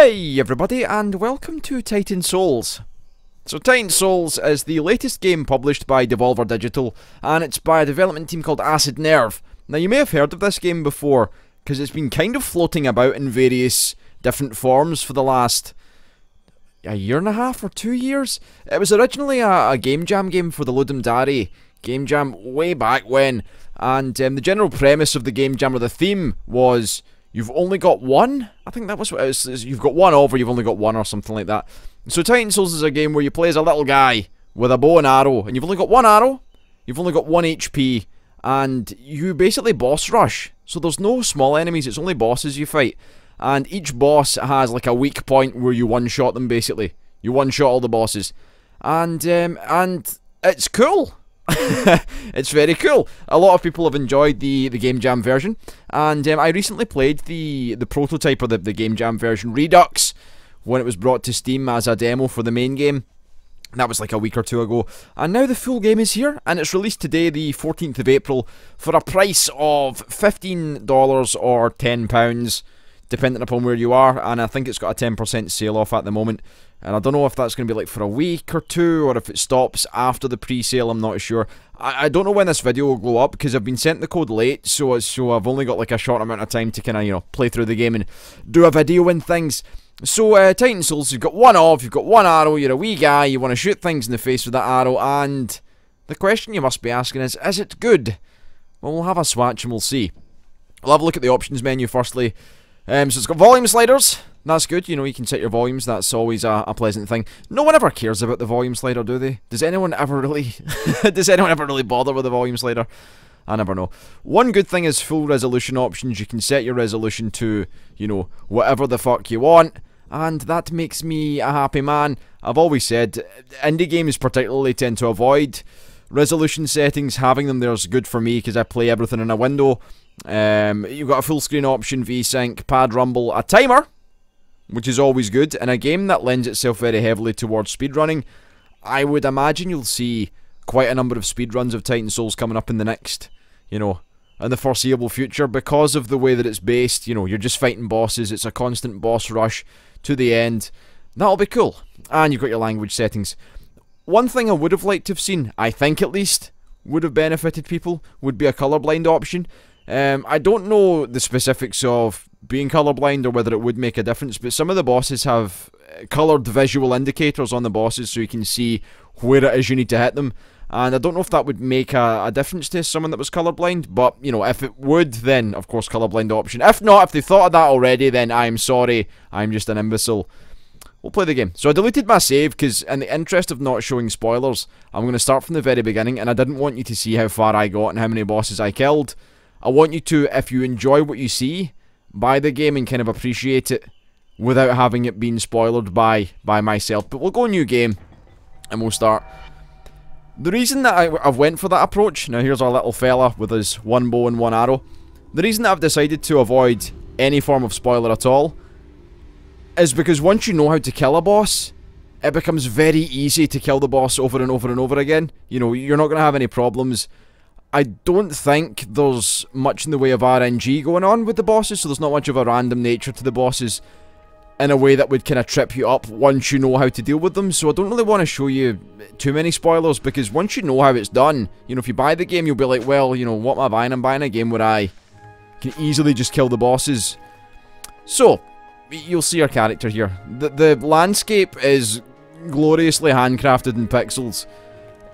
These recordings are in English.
Hey everybody, and welcome to Titan Souls. So Titan Souls is the latest game published by Devolver Digital, and it's by a development team called Acid Nerve. Now you may have heard of this game before, because it's been kind of floating about in various different forms for the last a year and a half or 2 years. It was originally a game jam game for the Ludum Dare game jam way back when, and the general premise of the game jam, or the theme, was you've only got one. I think that was what it was. You've got one of, or you've only got one, or something like that. So Titan Souls is a game where you play as a little guy with a bow and arrow, and you've only got one arrow, you've only got 1 HP, and you basically boss rush. So there's no small enemies, it's only bosses you fight. And each boss has like a weak point where you one-shot them, basically. You one-shot all the bosses. And it's cool. It's very cool. A lot of people have enjoyed the game jam version, and I recently played the prototype of the game jam version, Redux, when it was brought to Steam as a demo for the main game. That was like a week or two ago, and now the full game is here, and it's released today, the 14th of April, for a price of $15 or £10, depending upon where you are, and I think it's got a 10% sale off at the moment. And I don't know if that's going to be like for a week or two, or if it stops after the pre-sale, I'm not sure. I don't know when this video will go up, because I've been sent the code late, so I've only got like a short amount of time to kind of, you know, play through the game and do a video and things. So, Titan Souls, you've got you've got one arrow, you're a wee guy, you want to shoot things in the face with that arrow, and the question you must be asking is it good? Well, we'll have a swatch and we'll see. We'll have a look at the options menu firstly. So it's got volume sliders. That's good, you know, you can set your volumes, that's always a pleasant thing. No one ever cares about the volume slider, do they? Does anyone ever really bother with the volume slider? I never know. One good thing is full resolution options. You can set your resolution to, you know, whatever the fuck you want, and that makes me a happy man. I've always said, indie games particularly tend to avoid resolution settings. Having them there is good for me, because I play everything in a window. You've got a full screen option, VSync, pad rumble, a timer, which is always good. In a game that lends itself very heavily towards speedrunning, I would imagine you'll see quite a number of speedruns of Titan Souls coming up in the next, you know, in the foreseeable future, because of the way that it's based. You know, you're just fighting bosses, it's a constant boss rush to the end. That'll be cool. And you've got your language settings. One thing I would have liked to have seen, I think at least, would have benefited people, would be a colorblind option. I don't know the specifics of being colorblind or whether it would make a difference, but some of the bosses have coloured visual indicators on the bosses, so you can see where it is you need to hit them. And I don't know if that would make a difference to someone that was colourblind, but, you know, if it would, then, of course, colourblind option. If not, if they thought of that already, then I'm sorry, I'm just an imbecile. We'll play the game. So I deleted my save, because in the interest of not showing spoilers, I'm going to start from the very beginning, and I didn't want you to see how far I got and how many bosses I killed. I want you to, if you enjoy what you see, buy the game and kind of appreciate it without having it being spoiled by myself. But we'll go new game, and we'll start. The reason that I've went for that approach, now here's our little fella with his 1 bow and 1 arrow. The reason that I've decided to avoid any form of spoiler at all is because once you know how to kill a boss, it becomes very easy to kill the boss over and over and over again. You know, you're not going to have any problems. I don't think there's much in the way of RNG going on with the bosses, so there's not much of a random nature to the bosses in a way that would kind of trip you up once you know how to deal with them. So I don't really want to show you too many spoilers, because once you know how it's done, you know, if you buy the game, you'll be like, well, you know, what am I buying? I'm buying a game where I can easily just kill the bosses. So, you'll see our character here. The landscape is gloriously handcrafted in pixels.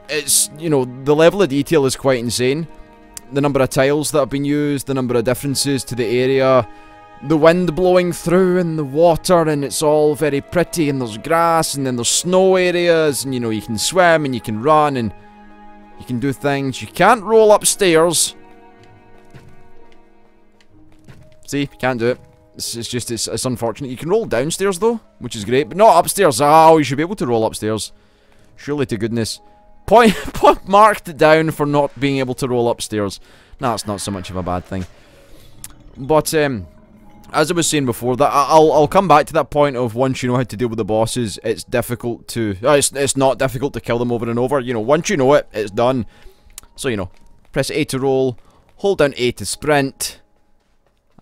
It's, you know, the level of detail is quite insane. The number of tiles that have been used, the number of differences to the area, the wind blowing through and the water, and it's all very pretty, and there's grass, and then there's snow areas, and, you know, you can swim, and you can run, and you can do things. You can't roll upstairs. See, you can't do it. It's unfortunate. You can roll downstairs though, which is great, but not upstairs. Oh, you should be able to roll upstairs. Surely to goodness. Point marked down for not being able to roll upstairs. Nah, it's not so much of a bad thing. But as I was saying before, that I'll come back to that point of once you know how to deal with the bosses, it's difficult to. It's not difficult to kill them over and over. You know, once you know it, it's done. So, you know, press A to roll, hold down A to sprint,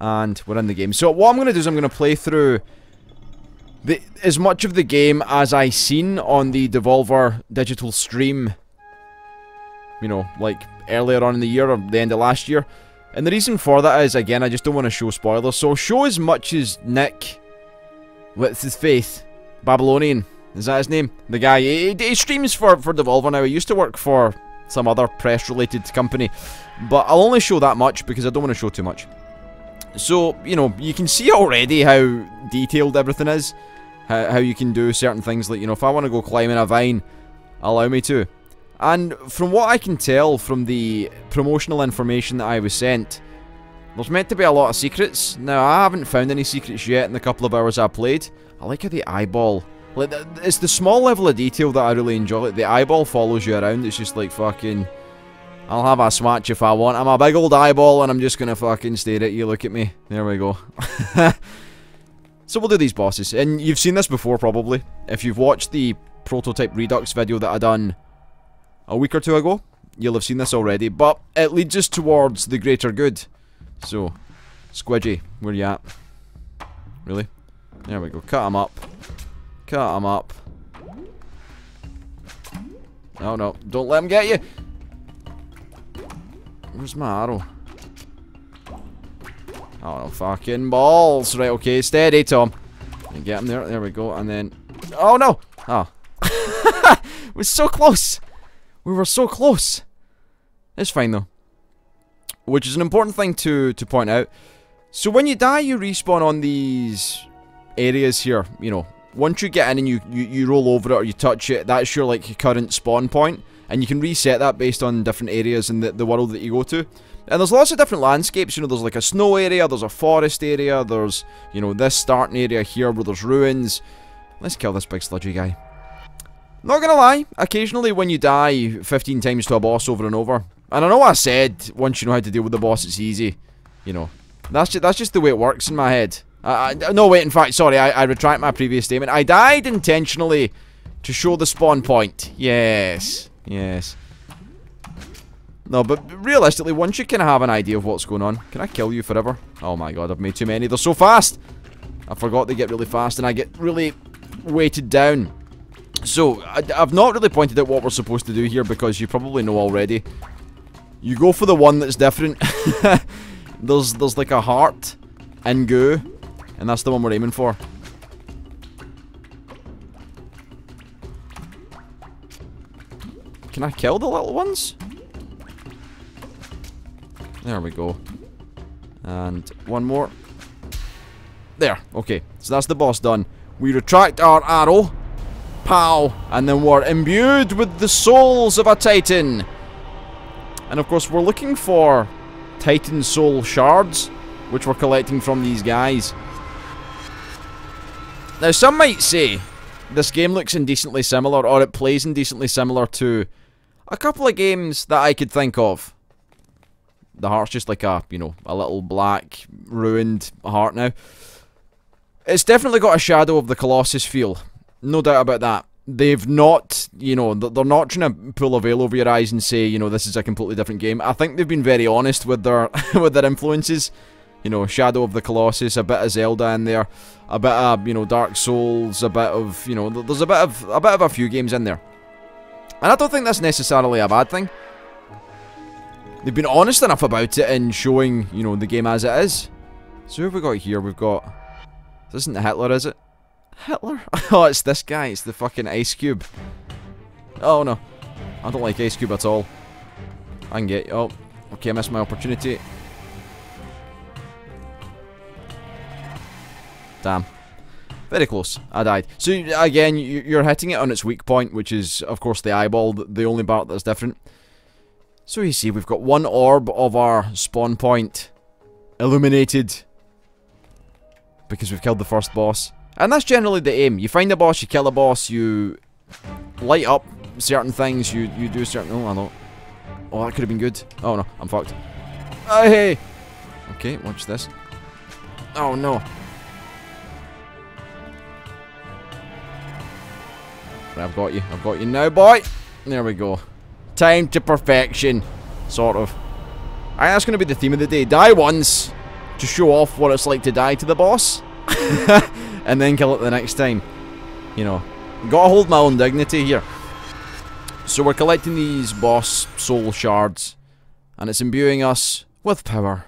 and we're in the game. So what I'm going to do is I'm going to play through as much of the game as I seen on the Devolver Digital stream, you know, like earlier on in the year or the end of last year. And the reason for that is, again, I just don't want to show spoilers. So show as much as Nick, what's his face? Babylonian, is that his name? The guy, he streams for Devolver now. He used to work for some other press-related company. But I'll only show that much because I don't want to show too much. So, you know, you can see already how detailed everything is. How you can do certain things, like, you know, if I want to go climbing a vine, allow me to. And from what I can tell from the promotional information that I was sent, there's meant to be a lot of secrets. Now, I haven't found any secrets yet in the couple of hours I played. I like how the eyeball... like, it's the small level of detail that I really enjoy. Like, the eyeball follows you around. It's just like fucking... I'll have a swatch if I want. I'm a big old eyeball and I'm just gonna fucking stare at you. Look at me. There we go. So we'll do these bosses. And you've seen this before, probably. If you've watched the Prototype Redux video that I done a week or two ago, you'll have seen this already. But it leads us towards the greater good. So, Squidgy, where you at? Really? There we go. Cut him up. Cut him up. Oh no, don't let him get you. Where's my arrow? Oh no, fucking balls. Right, okay, steady, Tom. Get him there. There we go. And then... oh no! Oh. It was so close! We were so close! It's fine though. Which is an important thing to point out. So when you die, you respawn on these areas here. You know, once you get in and you roll over it or you touch it, that's your like current spawn point. And you can reset that based on different areas in the world that you go to. And there's lots of different landscapes, you know, there's like a snow area, there's a forest area, there's, you know, this starting area here where there's ruins. Let's kill this big sludgy guy. Not gonna lie, occasionally when you die 15 times to a boss over and over, and I know I said once you know how to deal with the boss it's easy, you know, that's just the way it works in my head. No wait, in fact, sorry, I retract my previous statement. I died intentionally to show the spawn point. Yes, yes. No, but realistically, once you kind of have an idea of what's going on... Can I kill you forever? Oh my god, I've made too many. They're so fast! I forgot they get really fast and I get really weighted down. So, I've not really pointed out what we're supposed to do here because you probably know already. You go for the one that's different. There's like a heart and goo, and that's the one we're aiming for. Can I kill the little ones? There we go. And one more. There. Okay. So that's the boss done. We retract our arrow. Pow. And then we're imbued with the souls of a titan. And of course we're looking for titan soul shards, which we're collecting from these guys. Now some might say this game looks indecently similar, or it plays indecently similar to a couple of games that I could think of. The heart's just like a, you know, a little black, ruined heart now. It's definitely got a Shadow of the Colossus feel. No doubt about that. They've not, you know, they're not trying to pull a veil over your eyes and say, you know, this is a completely different game. I think they've been very honest with their with their influences. You know, Shadow of the Colossus, a bit of Zelda in there, a bit of, you know, Dark Souls, a bit of, you know, there's a bit of a few games in there. And I don't think that's necessarily a bad thing. They've been honest enough about it and showing, you know, the game as it is. So who have we got here? We've got... This isn't Hitler, is it? Hitler? Oh, it's this guy. It's the fucking Ice Cube. Oh, no. I don't like Ice Cube at all. I can get... Oh, okay, I missed my opportunity. Damn. Very close. I died. So, again, you're hitting it on its weak point, which is, of course, the eyeball. The only part that's different. So you see, we've got one orb of our spawn point illuminated because we've killed the first boss. And that's generally the aim. You find a boss, you kill a boss, you light up certain things, you do certain... Oh, I know. Oh, that could have been good. Oh no, I'm fucked. Hey! Okay, watch this. Oh no. Right, I've got you. I've got you now, boy! There we go. Time to perfection, sort of. I think that's going to be the theme of the day. Die once to show off what it's like to die to the boss. and then kill it the next time. You know, gotta hold my own dignity here. So we're collecting these boss soul shards, and it's imbuing us with power.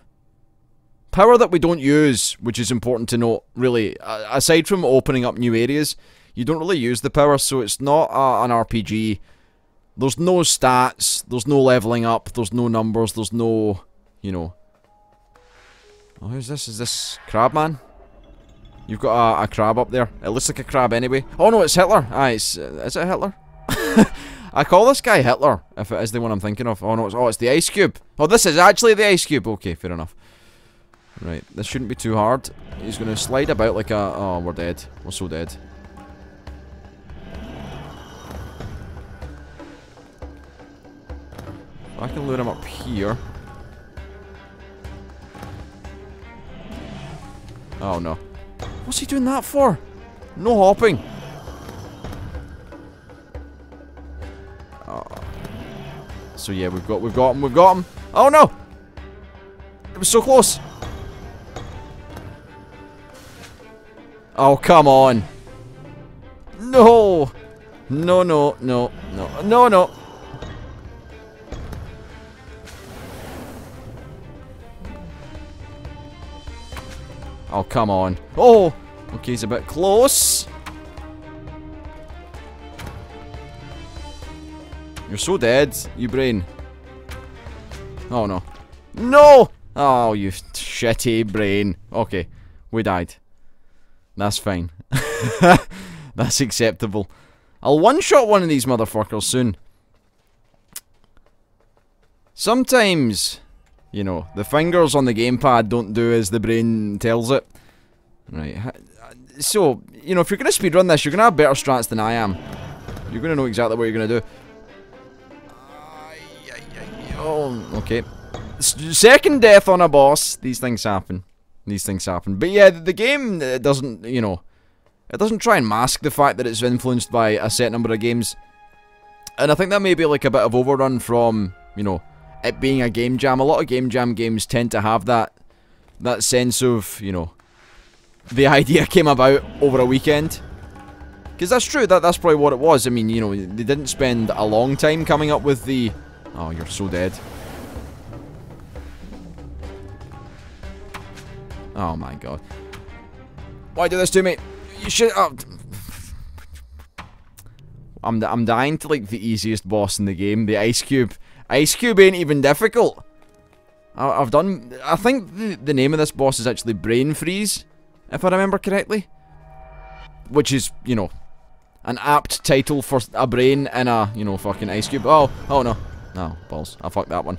Power that we don't use, which is important to note, really. Aside from opening up new areas, you don't really use the power, so it's not an RPG. There's no stats, there's no leveling up, there's no numbers, there's no, you know... Oh, who's this? Is this Crabman? You've got a crab up there. It looks like a crab anyway. Oh no, it's Hitler. Ah, is it Hitler? I call this guy Hitler, if it is the one I'm thinking of. Oh no, it's the ice cube. Oh, this is actually the ice cube. Okay, fair enough. Right, this shouldn't be too hard. He's gonna slide about like a... Oh, we're dead. We're so dead. I can lure him up here. Oh no. What's he doing that for? No hopping. So yeah, we've got him. Oh no! It was so close. Oh, come on. No. No, no, no, no, no, no. Oh, come on. Oh! Okay, he's a bit close. You're so dead, you brain. Oh, no. No! Oh, you shitty brain. Okay, we died. That's fine. That's acceptable. I'll one-shot one of these motherfuckers soon. Sometimes... You know, the fingers on the gamepad don't do as the brain tells it. Right. So, you know, if you're going to speedrun this, you're going to have better strats than I am. You're going to know exactly what you're going to do. Oh, okay. Second death on a boss. These things happen. These things happen. But yeah, the game doesn't, you know, it doesn't try and mask the fact that it's influenced by a set number of games. And I think that may be like a bit of overrun from, you know, it being a game jam. A lot of game jam games tend to have that sense of, you know, the idea came about over a weekend. Because that's true, that's probably what it was. I mean, you know, they didn't spend a long time coming up with the... Oh, you're so dead. Oh my god. Why do this to me? You should... Oh. I'm dying to, like, the easiest boss in the game, the Ice Cube. Ice Cube ain't even difficult. I think the name of this boss is actually Brain Freeze, if I remember correctly. Which is, you know, an apt title for a brain in a, you know, fucking Ice Cube. Oh no. No, balls. I fucked that one.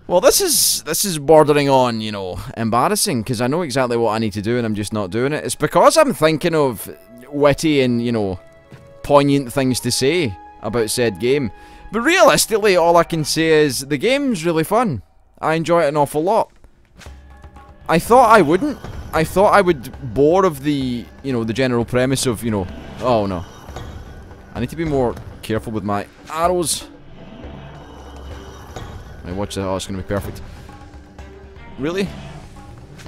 Well, this is bordering on, you know, embarrassing, because I know exactly what I need to do and I'm just not doing it. It's because I'm thinking of witty and, you know, poignant things to say about said game. But realistically, all I can say is the game's really fun. I enjoy it an awful lot. I thought I wouldn't. I thought I would bore of the, you know, the general premise of, you know... Oh, no. I need to be more careful with my arrows. Right, watch that. Oh, it's going to be perfect. Really?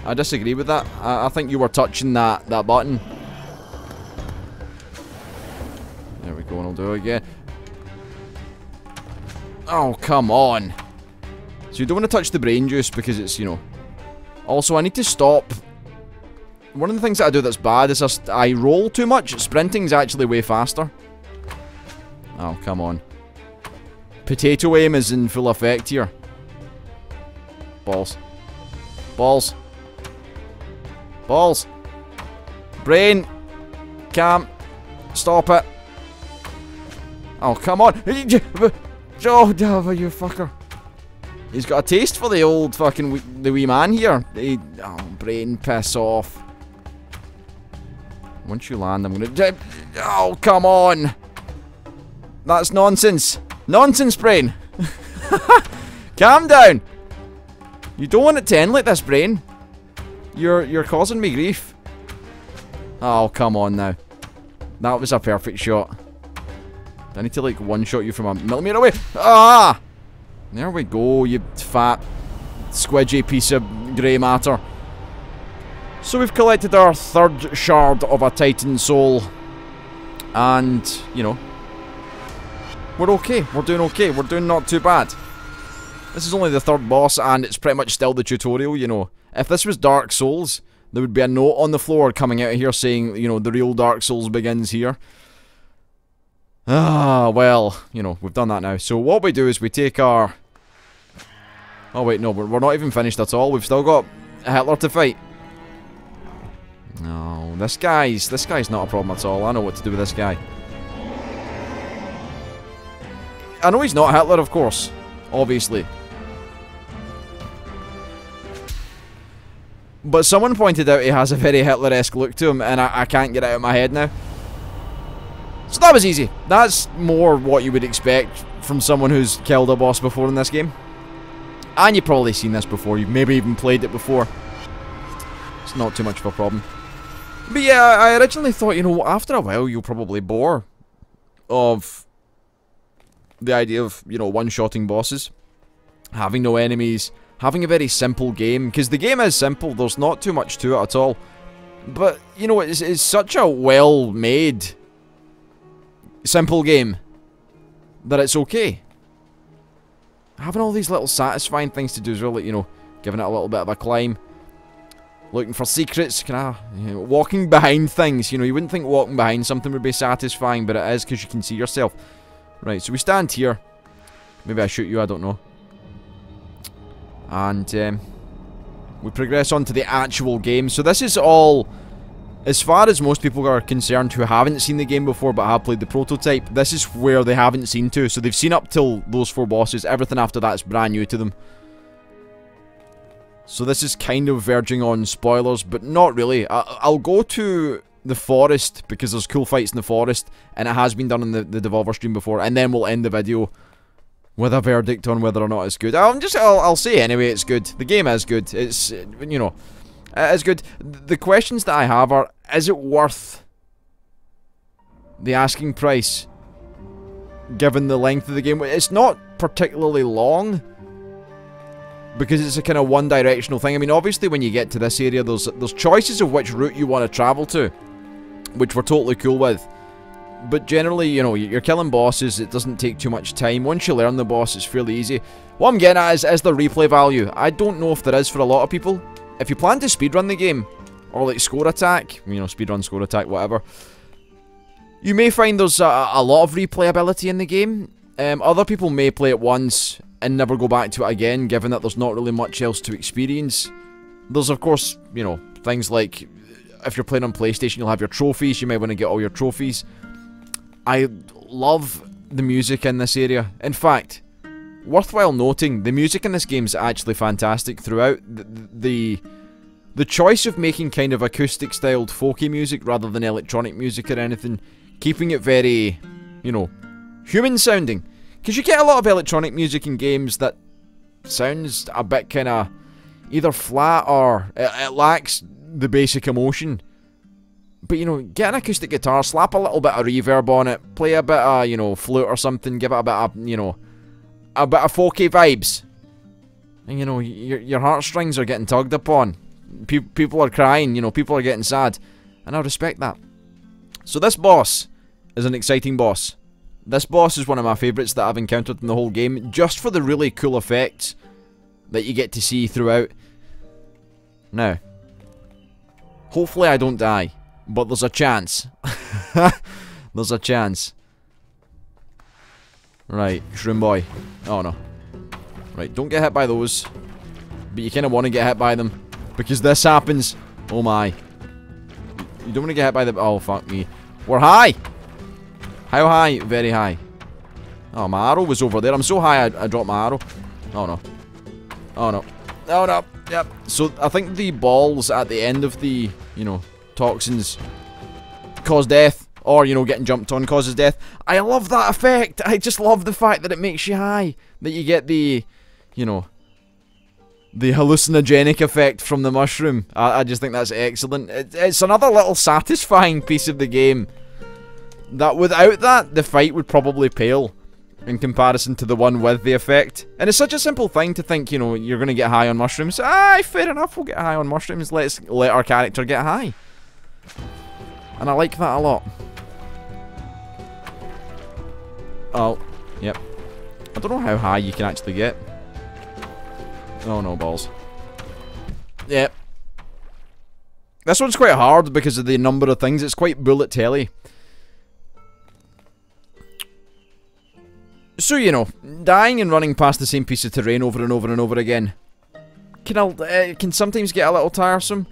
I disagree with that. I think you were touching that button. There we go, and I'll do it again. Oh, come on. So you don't want to touch the brain juice because it's, you know... Also, I need to stop. One of the things that I do that's bad is I roll too much. Sprinting's actually way faster. Oh, come on. Potato aim is in full effect here. Balls. Balls. Balls. Brain. Cam. Stop it. Oh, come on. Oh, you fucker. He's got a taste for the old fucking the wee man here. Oh, brain, piss off. Once you land, I'm gonna... Oh, come on. That's nonsense. Nonsense, brain. Calm down. You don't want it to end like this, brain. You're causing me grief. Oh, come on now. That was a perfect shot. I need to, like, one-shot you from a millimeter away. Ah! There we go, you fat, squidgy piece of grey matter. So we've collected our third shard of a Titan Soul. And, you know, we're okay. We're doing okay. We're doing not too bad. This is only the third boss, and it's pretty much still the tutorial, you know. If this was Dark Souls, there would be a note on the floor coming out of here saying, you know, the real Dark Souls begins here. Ah, well, you know, we've done that now. So what we do is we take our... Oh wait, no, we're not even finished at all. We've still got Hitler to fight. No, this guy's not a problem at all. I know what to do with this guy. I know he's not Hitler, of course. Obviously. But someone pointed out he has a very Hitler-esque look to him, and I can't get it out of my head now. So that was easy. That's more what you would expect from someone who's killed a boss before in this game. And you've probably seen this before. You've maybe even played it before. It's not too much of a problem. But yeah, I originally thought, you know, after a while you'll probably bore of the idea of, you know, one-shotting bosses, having no enemies, having a very simple game, because the game is simple, there's not too much to it at all. But, you know, it's such a well-made, simple game that it's okay. Having all these little satisfying things to do as well, like, you know, giving it a little bit of a climb. Looking for secrets, you know, walking behind things. You know, you wouldn't think walking behind something would be satisfying, but it is because you can see yourself. Right, so we stand here. Maybe I shoot you, I don't know. And we progress on to the actual game. So this is all, as far as most people are concerned who haven't seen the game before but have played the prototype, this is where they haven't seen to. So they've seen up till those 4 bosses. Everything after that is brand new to them. So this is kind of verging on spoilers, but not really. I'll go to the forest, because there's cool fights in the forest, and it has been done in the Devolver stream before, and then we'll end the video with a verdict on whether or not it's good. I'll say anyway, it's good. The game is good. It's, you know, it is good. The questions that I have are, is it worth the asking price, given the length of the game? It's not particularly long, because it's a kind of one-directional thing. I mean, obviously when you get to this area, there's choices of which route you want to travel to, which we're totally cool with. But generally, you know, you're killing bosses, it doesn't take too much time. Once you learn the boss, it's fairly easy. What I'm getting at is the replay value. I don't know if there is for a lot of people. If you plan to speedrun the game, or like score attack, you know, speedrun, score attack, whatever, you may find there's a lot of replayability in the game. Other people may play it once and never go back to it again, given that there's not really much else to experience. There's, of course, you know, things like, if you're playing on PlayStation, you'll have your trophies, you may want to get all your trophies. I love the music in this area. In fact, worthwhile noting, the music in this game is actually fantastic throughout. The choice of making kind of acoustic-styled folky music rather than electronic music or anything, keeping it very, you know, human-sounding. Because you get a lot of electronic music in games that sounds a bit kind of either flat or it lacks the basic emotion. But, you know, get an acoustic guitar, slap a little bit of reverb on it, play a bit of, you know, flute or something, give it a bit of, you know, a bit of folky vibes. And, you know, your heartstrings are getting tugged upon. People are crying, you know, people are getting sad. And I respect that. So this boss is an exciting boss. This boss is one of my favourites that I've encountered in the whole game, just for the really cool effects that you get to see throughout. Now, hopefully I don't die, but there's a chance. There's a chance. Right, Shroom Boy. Oh no. Right, don't get hit by those. But you kind of want to get hit by them, because this happens. Oh my. You don't want to get hit by them. Oh, fuck me. We're high! How high? Very high. Oh, my arrow was over there. I'm so high I dropped my arrow. Oh no. Oh no. Oh no. Yep. So I think the balls at the end of the, you know, toxins cause death. Or, you know, getting jumped on causes death. I love that effect. I just love the fact that it makes you high. That you get the, you know, the hallucinogenic effect from the mushroom. I just think that's excellent. It's another little satisfying piece of the game. That without that, the fight would probably pale. in comparison to the one with the effect. And it's such a simple thing to think, you know, you're going to get high on mushrooms. Aye, fair enough, we'll get high on mushrooms. Let's let our character get high. And I like that a lot. Oh, yep. I don't know how high you can actually get. Oh no, balls. Yep. This one's quite hard because of the number of things. It's quite bullet telly. So, you know, dying and running past the same piece of terrain over and over and over again can sometimes get a little tiresome.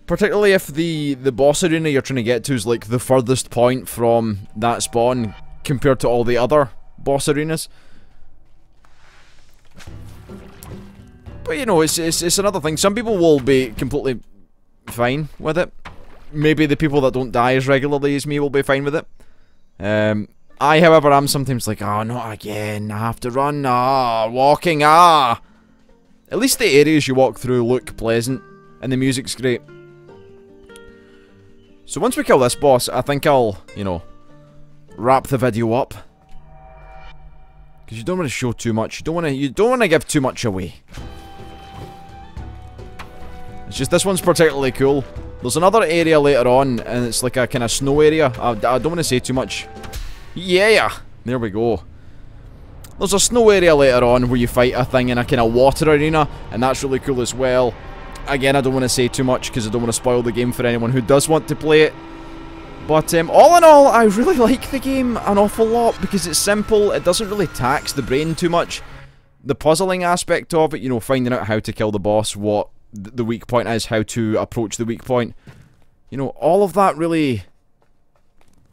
Particularly if the boss arena you're trying to get to is like the furthest point from that spawn compared to all the other boss arenas. But you know, it's another thing. Some people will be completely fine with it. Maybe the people that don't die as regularly as me will be fine with it. I, however, am sometimes like, oh, not again, I have to run, walking, At least the areas you walk through look pleasant, and the music's great. So once we kill this boss, I think I'll, you know, wrap the video up. Because you don't want to show too much, you don't want to give too much away. It's just this one's particularly cool. There's another area later on, and it's like a kind of snow area. I don't want to say too much. Yeah! There we go. There's a snow area later on where you fight a thing in a kind of water arena, and that's really cool as well. Again, I don't want to say too much because I don't want to spoil the game for anyone who does want to play it. But all in all, I really like the game an awful lot because it's simple, it doesn't really tax the brain too much. The puzzling aspect of it, you know, finding out how to kill the boss, what the weak point is, how to approach the weak point. You know, all of that really...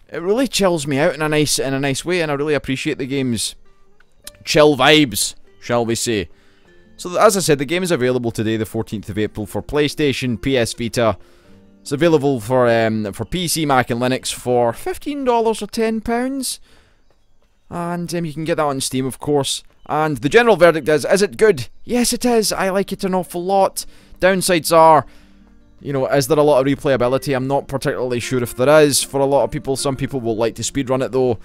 It really chills me out in a nice way, and I really appreciate the game's chill vibes, shall we say. So as I said, the game is available today, the 14th of April, for PlayStation, PS Vita. It's available for PC, Mac, and Linux for $15 or £10. And you can get that on Steam, of course. And the general verdict is it good? Yes, it is. I like it an awful lot. Downsides are, you know, is there a lot of replayability? I'm not particularly sure if there is for a lot of people. Some people will like to speedrun it, though.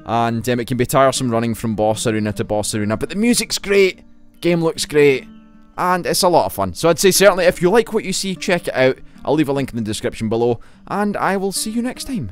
And it can be tiresome running from boss arena to boss arena. But the music's great. Game looks great, and it's a lot of fun. So I'd say certainly if you like what you see, check it out. I'll leave a link in the description below, and I will see you next time.